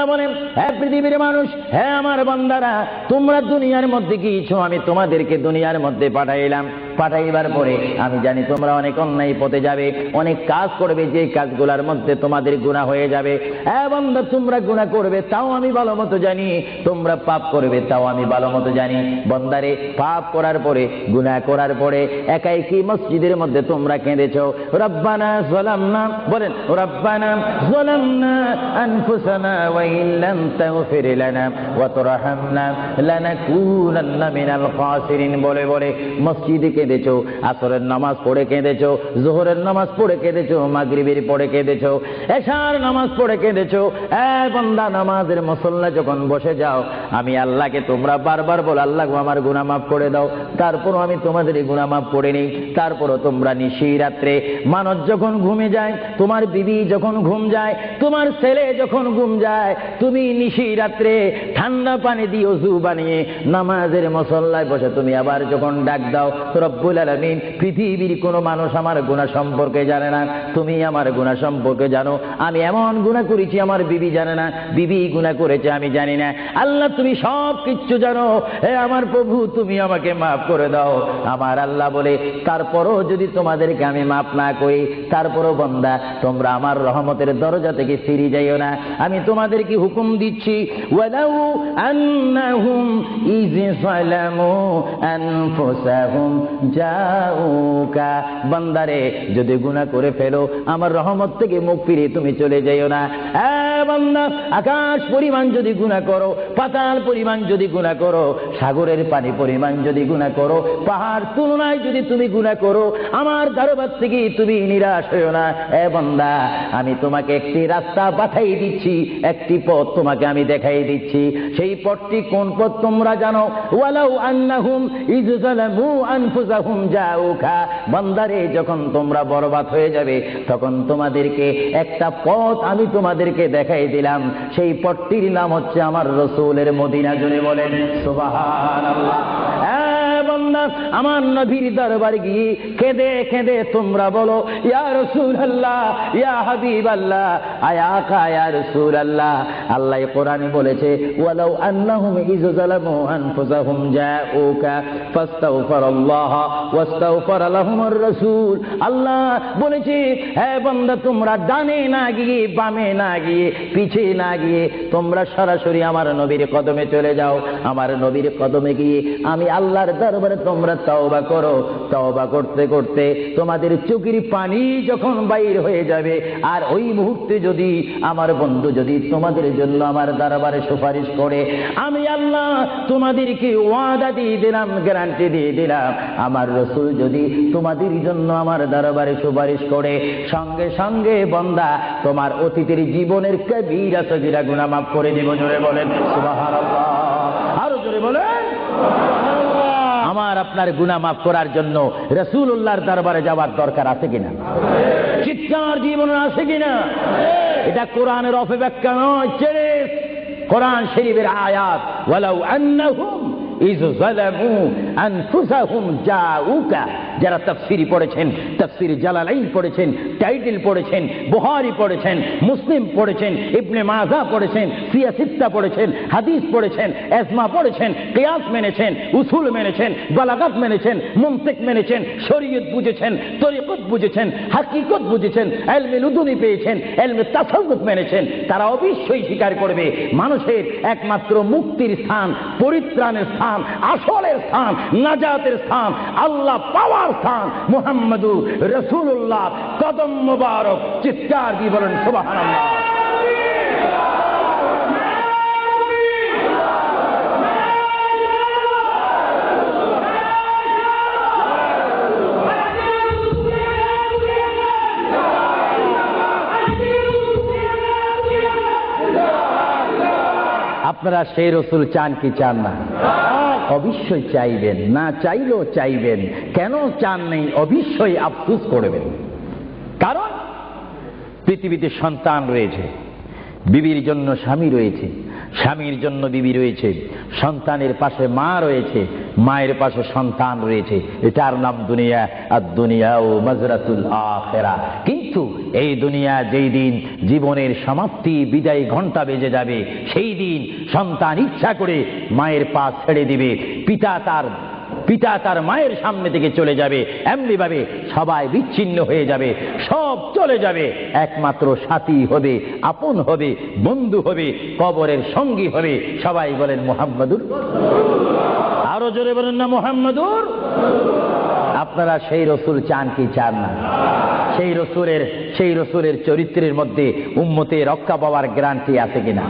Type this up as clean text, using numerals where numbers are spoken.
আল্লাহ বলেন, হে পৃথিবীর মানুষ, হে আমার বান্দারা, তোমরা দুনিয়ার মধ্যে গিয়েছো, আমি তোমাদেরকে দুনিয়ার মধ্যে পাঠাইলাম। পাঠাইবার পরে আমি জানি তোমরা অনেক অন্যায় পথে যাবে, অনেক কাজ করবে, যে কাজগুলোর মধ্যে তোমাদের গুনাহ হয়ে যাবে। হ্যাঁ বান্দা, তোমরা গুনাহ করবে তাও আমি ভালো মতো জানি, তোমরা পাপ করবে তাও আমি ভালো মতো জানি। বান্দারে, পাপ করার পরে, গুনাহ করার পরে একাই কি মসজিদের মধ্যে তোমরা কেঁদেছো, রব্বানা যালামনা, বলেন রব্বানা যালামনা আনফুসানা ওয়া ইল্লাম তাগফির লানা ওয়া তারহামনা লানাকুনান্না মিনাল খাসিরিন বলে বলে মসজিদে কেঁদেছো, আসরের নামাজ পড়ে কেঁদেছো, যোহরের নামাজ পড়ে কেঁদেছো, মাগরিবের পড়ে কেঁদেছো, এশার নামাজ পড়ে কেঁদেছো। বান্দা, নামাজের মুসল্লা যখন বসে যাও, আমি আল্লাহকে তোমরা বারবার বল, আল্লাহ আমার গুনাহ মাফ করে দাও। তারপরও আমি তোমাদের গুনাহ মাফ করে নিই। তারপরও তোমরা নিশি রাত্রে, মানুষ যখন ঘুমে যায়, তোমার বিবি যখন ঘুম যায়, তোমার ছেলে যখন ঘুম যায়, তুমি নিশি রাত্রে ঠান্ডা পানি দিয়ে ওযু বানিয়ে নামাজের মুসল্লায় বসে তুমি আবার যখন ডাক দাও, রব্বুল আলামিন, পৃথিবীর কোনো মানুষ আমার গুনাহ সম্পর্কে জানে না, তুমি আমার গুনাহ সম্পর্কে জানো। আমি এমন গুনাহ করেছি আমার বিবি জানে না, বিবি গুনাহ করেছে আমি জানি না। আল্লাহ, তুমি সব কিচ্ছু জানো। হে আমার প্রভু, তুমি আমাকে মাফ করে দাও। আমার আল্লাহ বলে, তারপরও যদি তোমাদেরকে আমি মাফ না করি, তারপরও বান্দা, তোমরা আমার রহমতের দরজা থেকে ফিরে যাইও না। আমি তোমাদেরকে হুকুম দিচ্ছি, ওয়ালাউ আন্নাহুম ইয যালামু আনফুসাহুম জাউকা, বান্দারে, যদি গুনাহ করে ফেলো, আমার রহমত থেকে মুখ ফিরিয়ে তুমি চলে যাইও না। বান্দা, আকাশ পরিমাণ যদি গুনাহ করো, পাতাল পরিমাণ যদি গুনাহ করো, সাগরের পানি পরিমাণ যদি গুনাহ করো, পাহাড় তুলনায় যদি তুমি গুনাহ করো, আমার দরবার থেকে তুমি নিরাশ হইও না। বান্দা, আমি তোমাকে একটি রাস্তা পাঠাই দিচ্ছি, একটি পথ তোমাকে আমি দেখাই দিচ্ছি। সেই পথটি কোন পথ তোমরা জানো? ওয়ালাউ আন্নাহুম ইয যালামু আনফুসাহুম জাউকা, বান্দারে, যখন তোমরা বরবাদ হয়ে যাবে, তখন তোমাদেরকে একটা পথ আমি তোমাদেরকে দেখাই দিলাম। সেই পথটির নাম হচ্ছে আমার রাসূলের মদিনা। জুড়ে বলেন সুবহানাল্লাহ। বান্দা, আমার নবীর দরবার গিয়ে কেঁদে কেঁদে তোমরা বলো, ইয়া রাসূলুল্লাহ, ইয়া হাবিবাল্লাহ, আয়াকা ইয়া রাসূলুল্লাহ। আল্লাহ কোরআনে বলেছে, ওয়ালাউ আন্নাহুম ইয যালামু আনফুসাহুম জাউকা ফাস্তাগফিরুল্লাহ ওয়াস্তাগফার লাহুমুর রাসূল। আল্লাহ বলেছে, হে বান্দা, তোমরা ডানে না গিয়ে, বামে না গিয়ে, পিছে না গিয়ে, তোমরা সরাসরি আমার নবীর কদমে চলে যাও। আমার নবীর কদমে গিয়ে আমি আল্লাহর দরবারে তোমরা তওবা করো। তওবা করতে করতে তোমাদের চোখের পানি যখন বাইর হয়ে যাবে, আর ওই মুহূর্তে যদি আমার বন্ধু যদি তোমাদের জন্য আমার দরবারে সুপারিশ করে, আমি আল্লাহ তোমাদেরকে ওয়াদা দিয়ে দিলাম, গ্যারান্টি দিয়ে দিলাম, আমার রাসূল যদি তোমাদের জন্য আমার দরবারে সুপারিশ করে, সঙ্গে সঙ্গে বান্দা, তোমার অতীতের জীবনের কবিরা সগীরা গুনাহ মাফ করে দিব। জোরে বলেন সুবহানাল্লাহ। আরো জোরে বলেন। আমার আপনার গুনাহ মাফ করার জন্য রাসূলুল্লাহর দরবারে যাওয়ার দরকার আছে কিনা? চিৎকার জীবনে আছে কিনা? এটা কোরআনের অপব্যাখ্যা নয়, কোরআন শরীফের আয়াত। ওয়ালাউ আন্নাহুম ইয যালামু আনফুসাহুম জাউকা, যারা তাফসীর পড়েছেন, তাফসীর জালালাইন পড়েছেন, টাইটেল পড়েছেন, বুখারী পড়েছেন, মুসলিম পড়েছেন, ইবনে মাজাহ পড়েছেন, সিয়াসিত্তা পড়েছেন, হাদিস পড়েছেন, ইজমা পড়েছেন, কিয়াস মেনেছেন, উসুল মেনেছেন, বালাগাত মেনেছেন, মুনতিক মেনেছেন, শরীয়ত বুঝেছেন, তরিকত বুঝেছেন, হাকিকত বুঝেছেন, ইলমে লুদুনি পেয়েছেন, ইলমে তাসাউফ মেনেছেন, তারা অবশ্যই স্বীকার করবে মানুষের একমাত্র মুক্তির স্থান, পরিত্রাণের স্থান, আসলের স্থান, নাজাতের স্থান, আল্লাহ পাওয়ার স্থান মুহাম্মদুর রাসূলুল্লাহ কদম মুবারক। চিৎকার দিয়ে বলেন সুবহানাল্লাহ। আপনারা সেই রাসূল চান কি চান না? অবশ্যই চাইবেন, না চাইলেও চাইবেন। কেন চান নেই? অবশ্যই আফসোস করবেন। কারণ পৃথিবীতে সন্তান রয়েছে, বিবির জন্য স্বামী রয়েছে, স্বামীর জন্য বিবি রয়েছে, সন্তানের পাশে মা রয়েছে, মায়ের পাশে সন্তান রয়েছে। এটার নাম দুনিয়া। আর দুনিয়া ও মাজরাতুল আখিরা। কিন্তু মৃত্যু। এই দুনিয়া যেই দিন জীবনের সমাপ্তি বিদায় ঘণ্টা বেজে যাবে, সেই দিন সন্তান ইচ্ছা করে মায়ের পা ছেড়ে দিবে, পিতা তার মায়ের সামনে থেকে চলে যাবে, এমনি ভাবে সবাই বিচ্ছিন্ন হয়ে যাবে, সব চলে যাবে, একমাত্র সাথী হবে, আপন হবে, বন্ধু হবে, কবরের সঙ্গী হবে। সবাই বলেন মুহাম্মাদুর, আরো জোরে বলেন না মুহাম্মাদুর। আপনারা সেই রসুল চান কি চান না? সেই রসুলের চরিত্রের মধ্যে উম্মতে রক্ষা পাওয়ার গ্যারান্টি আছে কিনা?